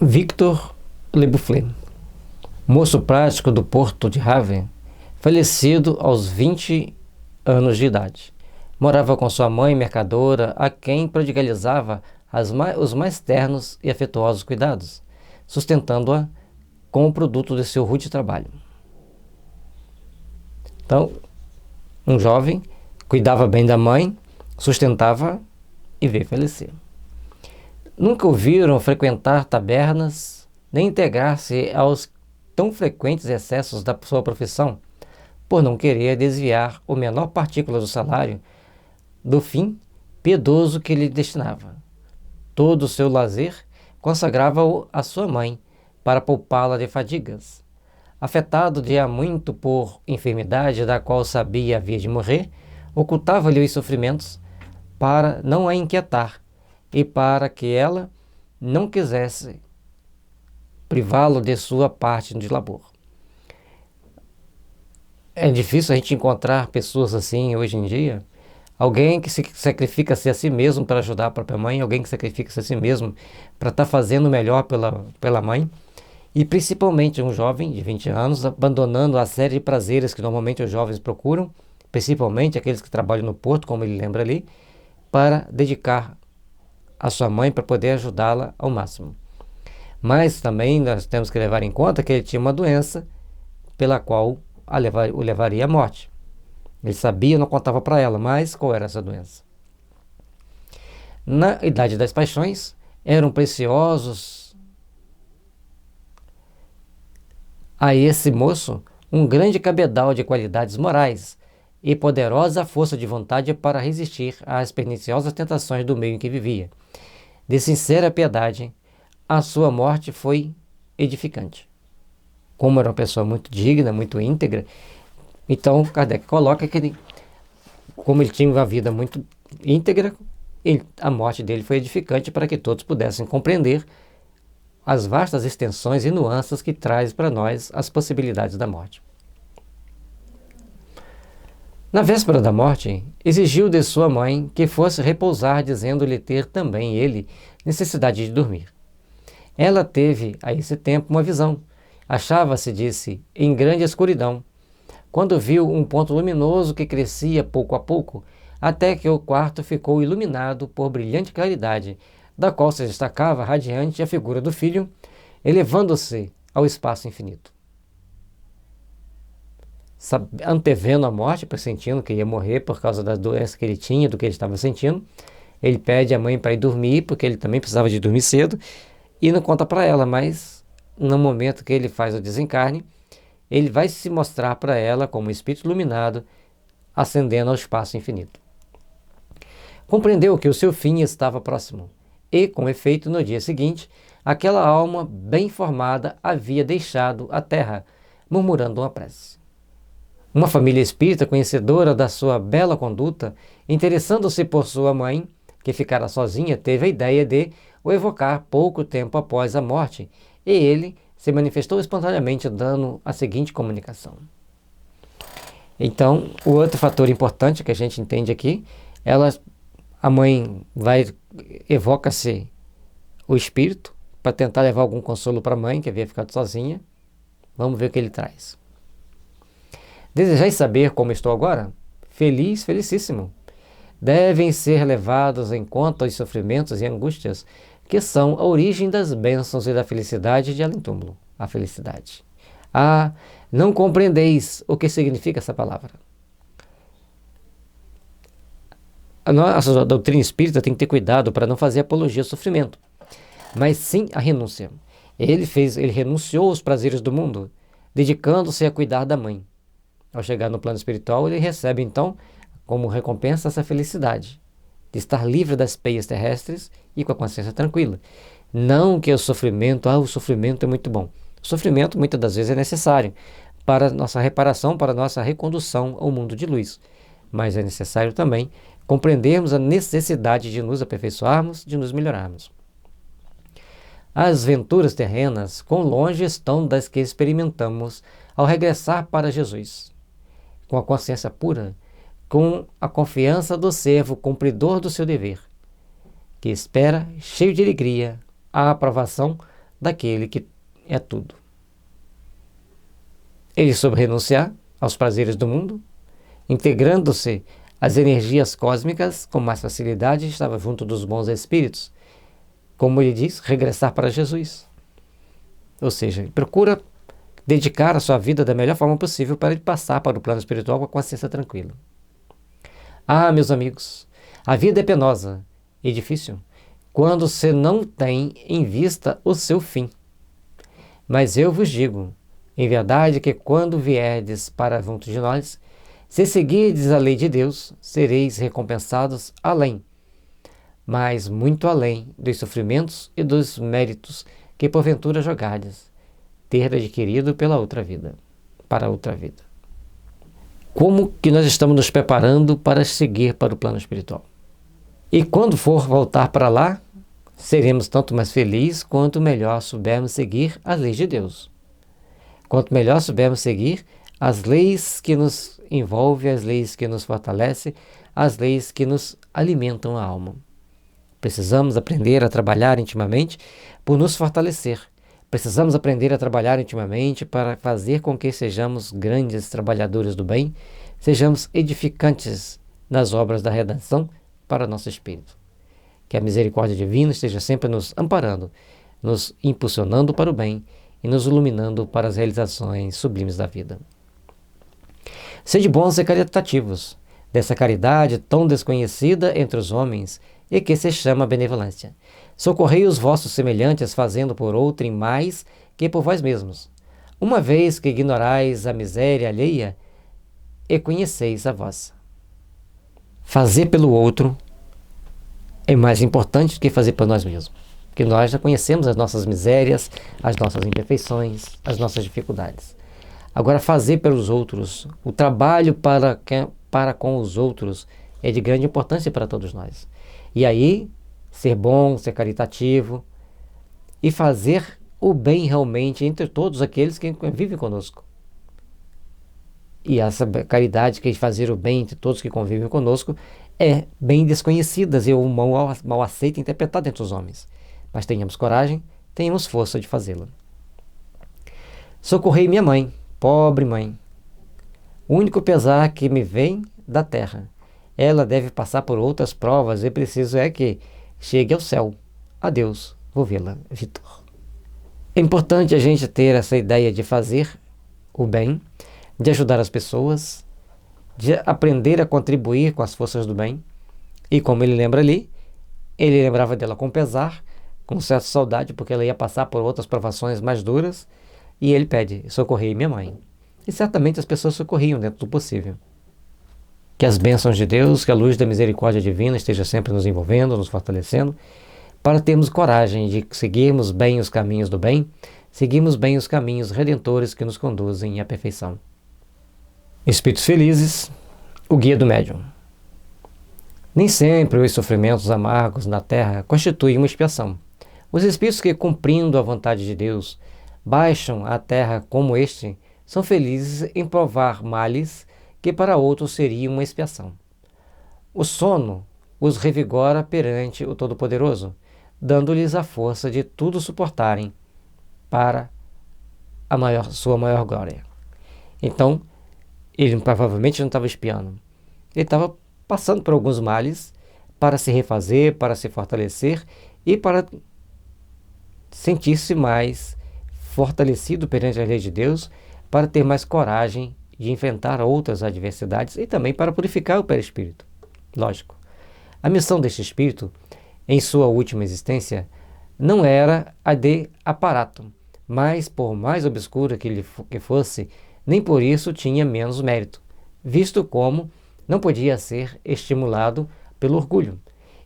Victor Le Boufflé, moço prático do porto de Havre, falecido aos 20 anos de idade. Morava com sua mãe mercadora, a quem prodigalizava os mais ternos e afetuosos cuidados, sustentando-a com o produto de seu rude trabalho. Então, um jovem cuidava bem da mãe, sustentava e veio falecer. Nunca o viram frequentar tabernas, nem integrar-se aos tão frequentes excessos da sua profissão, por não querer desviar o menor partícula do salário do fim piedoso que lhe destinava. Todo o seu lazer consagrava-o à sua mãe, para poupá-la de fadigas. Afetado de há muito por enfermidade da qual sabia havia de morrer, ocultava-lhe os sofrimentos para não a inquietar e para que ela não quisesse privá-lo de sua parte de labor. É difícil a gente encontrar pessoas assim hoje em dia. Alguém que se sacrifica-se a si mesmo para ajudar a própria mãe, alguém que sacrifica-se a si mesmo para estar fazendo o melhor pela mãe, e principalmente um jovem de 20 anos abandonando a série de prazeres que normalmente os jovens procuram, principalmente aqueles que trabalham no porto, como ele lembra ali, para dedicar a sua mãe para poder ajudá-la ao máximo. Mas também nós temos que levar em conta que ele tinha uma doença pela qual o levaria à morte. Ele sabia, não contava para ela, mas qual era essa doença? Na idade das paixões, eram preciosos a esse moço um grande cabedal de qualidades morais e poderosa força de vontade para resistir às perniciosas tentações do meio em que vivia. De sincera piedade, a sua morte foi edificante. Como era uma pessoa muito digna, muito íntegra, então Kardec coloca que como ele tinha uma vida muito íntegra, a morte dele foi edificante para que todos pudessem compreender as vastas extensões e nuances que traz para nós as possibilidades da morte. Na véspera da morte, exigiu de sua mãe que fosse repousar, dizendo-lhe ter também ele necessidade de dormir. Ela teve, a esse tempo, uma visão. Achava-se, disse, em grande escuridão, quando viu um ponto luminoso que crescia pouco a pouco, até que o quarto ficou iluminado por brilhante claridade, da qual se destacava radiante a figura do filho, elevando-se ao espaço infinito. Antevendo a morte, pressentindo que ia morrer por causa das doenças que ele tinha, do que ele estava sentindo, ele pede à mãe para ir dormir, porque ele também precisava de dormir cedo, e não conta para ela, mas no momento que ele faz o desencarne, ele vai se mostrar para ela como um espírito iluminado, ascendendo ao espaço infinito. Compreendeu que o seu fim estava próximo, e, com efeito, no dia seguinte, aquela alma bem formada havia deixado a terra, murmurando uma prece. Uma família espírita conhecedora da sua bela conduta, interessando-se por sua mãe, que ficara sozinha, teve a ideia de o evocar pouco tempo após a morte, e ele se manifestou espontaneamente dando a seguinte comunicação. Então, o outro fator importante que a gente entende aqui, a mãe evoca-se o espírito para tentar levar algum consolo para a mãe, que havia ficado sozinha. Vamos ver o que ele traz. Desejais saber como estou agora? Feliz, felicíssimo. Devem ser levados em conta os sofrimentos e angústias que são a origem das bênçãos e da felicidade de além-túmulo, a felicidade. Ah, não compreendeis o que significa essa palavra. A nossa doutrina espírita tem que ter cuidado para não fazer apologia ao sofrimento, mas sim a renúncia. Ele renunciou aos prazeres do mundo, dedicando-se a cuidar da mãe. Ao chegar no plano espiritual, ele recebe então, como recompensa, essa felicidade de estar livre das peias terrestres e com a consciência tranquila. Não que o sofrimento é muito bom. O sofrimento muitas das vezes é necessário para nossa reparação, para nossa recondução ao mundo de luz. Mas é necessário também compreendermos a necessidade de nos aperfeiçoarmos, de nos melhorarmos. As venturas terrenas, quão longe estão das que experimentamos ao regressar para Jesus, com a consciência pura, com a confiança do servo cumpridor do seu dever, que espera, cheio de alegria, a aprovação daquele que é tudo. Ele soube renunciar aos prazeres do mundo, integrando-se às energias cósmicas com mais facilidade, estava junto dos bons espíritos. Como ele diz, regressar para Jesus. Ou seja, ele procura dedicar a sua vida da melhor forma possível para ele passar para o plano espiritual com a consciência tranquila. Ah, meus amigos, a vida é penosa e difícil quando você não tem em vista o seu fim. Mas eu vos digo, em verdade, que quando vierdes para junto de nós, se seguirdes a lei de Deus, sereis recompensados além, mas muito além dos sofrimentos e dos méritos que porventura jogardes ter adquirido pela outra vida, para a outra vida. Como que nós estamos nos preparando para seguir para o plano espiritual? E quando for voltar para lá, seremos tanto mais felizes quanto melhor soubermos seguir as leis de Deus. Quanto melhor soubermos seguir as leis que nos envolvem, as leis que nos fortalecem, as leis que nos alimentam a alma. Precisamos aprender a trabalhar intimamente por nos fortalecer. Precisamos aprender a trabalhar intimamente para fazer com que sejamos grandes trabalhadores do bem, sejamos edificantes nas obras da redenção para nosso espírito. Que a misericórdia divina esteja sempre nos amparando, nos impulsionando para o bem e nos iluminando para as realizações sublimes da vida. Sede bons e caritativos, dessa caridade tão desconhecida entre os homens e que se chama benevolência. Socorrei os vossos semelhantes, fazendo por outrem mais que por vós mesmos, uma vez que ignorais a miséria alheia e conheceis a vossa. Fazer pelo outro é mais importante do que fazer por nós mesmos, porque nós já conhecemos as nossas misérias, as nossas imperfeições, as nossas dificuldades. Agora, fazer pelos outros, o trabalho para com os outros é de grande importância para todos nós. E aí, ser bom, ser caritativo e fazer o bem realmente entre todos aqueles que convivem conosco. E essa caridade que é de fazer o bem entre todos que convivem conosco é bem desconhecida e mal aceita e interpretada entre os homens. Mas tenhamos coragem, tenhamos força de fazê-la. Socorrei minha mãe, pobre mãe. O único pesar que me vem da terra. Ela deve passar por outras provas e preciso é que chegue ao céu. Adeus, vou vê-la, Vitor. É importante a gente ter essa ideia de fazer o bem, de ajudar as pessoas, de aprender a contribuir com as forças do bem. E como ele lembra ali, ele lembrava dela com pesar, com certa saudade, porque ela ia passar por outras provações mais duras, e ele pede, socorrei minha mãe. E certamente as pessoas socorriam dentro do possível. Que as bênçãos de Deus, que a luz da misericórdia divina esteja sempre nos envolvendo, nos fortalecendo, para termos coragem de seguirmos bem os caminhos do bem, seguirmos bem os caminhos redentores que nos conduzem à perfeição. Espíritos felizes, o guia do médium. Nem sempre os sofrimentos amargos na terra constituem uma expiação. Os espíritos que, cumprindo a vontade de Deus, baixam à terra como este, são felizes em provar males que para outros seria uma expiação. O sono os revigora perante o Todo-Poderoso, dando-lhes a força de tudo suportarem para sua maior glória. Então, ele provavelmente não estava espiando. Ele estava passando por alguns males para se refazer, para se fortalecer e para sentir-se mais fortalecido perante a lei de Deus, para ter mais coragem de enfrentar outras adversidades e também para purificar o perispírito. Lógico. A missão deste espírito, em sua última existência, não era a de aparato, mas por mais obscura que fosse, nem por isso tinha menos mérito, visto como não podia ser estimulado pelo orgulho.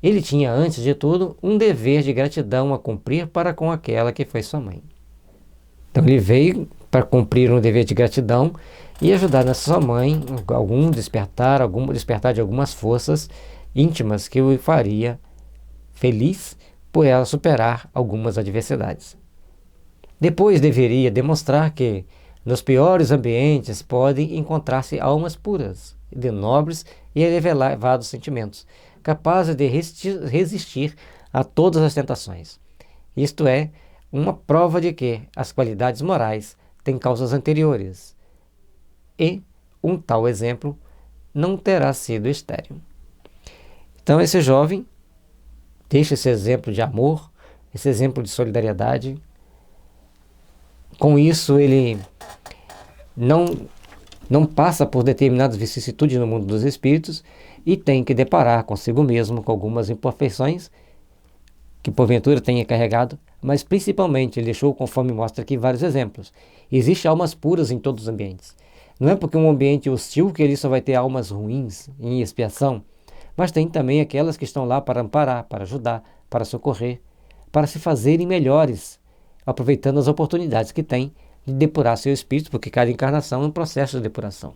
Ele tinha, antes de tudo, um dever de gratidão a cumprir para com aquela que foi sua mãe. Então ele veio para cumprir um dever de gratidão e ajudar nessa sua mãe algum despertar de algumas forças íntimas que o faria feliz por ela superar algumas adversidades. Depois deveria demonstrar que nos piores ambientes podem encontrar-se almas puras, de nobres e elevados sentimentos, capazes de resistir a todas as tentações. Isto é, uma prova de que as qualidades morais têm causas anteriores, e um tal exemplo não terá sido estéril. Então esse jovem deixa esse exemplo de amor, esse exemplo de solidariedade. Com isso ele não passa por determinadas vicissitudes no mundo dos espíritos e tem que deparar consigo mesmo com algumas imperfeições que porventura tenha carregado, mas principalmente ele deixou, conforme mostra aqui, vários exemplos. Existem almas puras em todos os ambientes. Não é porque um ambiente hostil que ele só vai ter almas ruins em expiação, mas tem também aquelas que estão lá para amparar, para ajudar, para socorrer, para se fazerem melhores, aproveitando as oportunidades que tem de depurar seu espírito, porque cada encarnação é um processo de depuração.